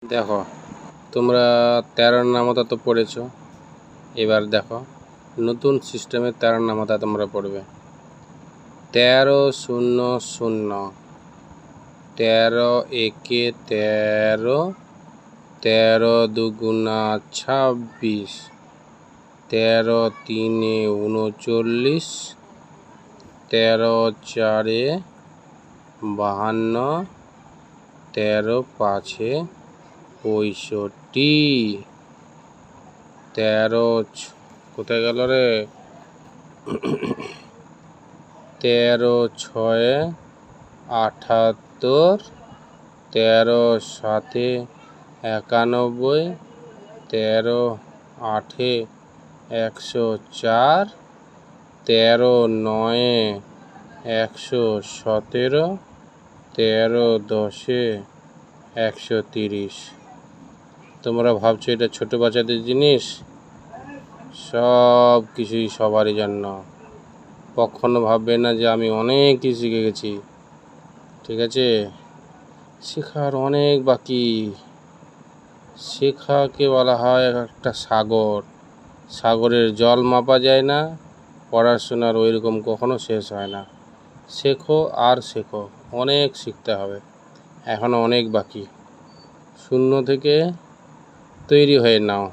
দেখো তোমরা 13 নামতা তো পড়েছো। এবার দেখো নতুন সিস্টেমে 13 নামতা তোমরা পড়বে। 13-0-0, 13-1 13, 13-2 26, 13-3 39, 13-4 52, 13-5 65, 13 কোথায় গেল রে, 13-6 78, 13-7 91, 13-8 104, 13-9 117, 13-10 130। তোমরা ভাবছো এটা ছোট বাচ্চাদের জিনিস? সব কিছুই সবারই জন্য। কখনো ভাববে না যে আমি অনেক কিছু শিখে গেছি। ঠিক আছে, শেখার অনেক বাকি। শেখাকে বলা হয় একটা সাগর। সাগরের জল মাপা যায় না, পড়াশোনার ওই রকম কখনো শেষ হয় না। শেখো আর শেখো, অনেক শিখতে হবে, এখনো অনেক বাকি। শূন্য থেকে তৈরি হয়ে নাও।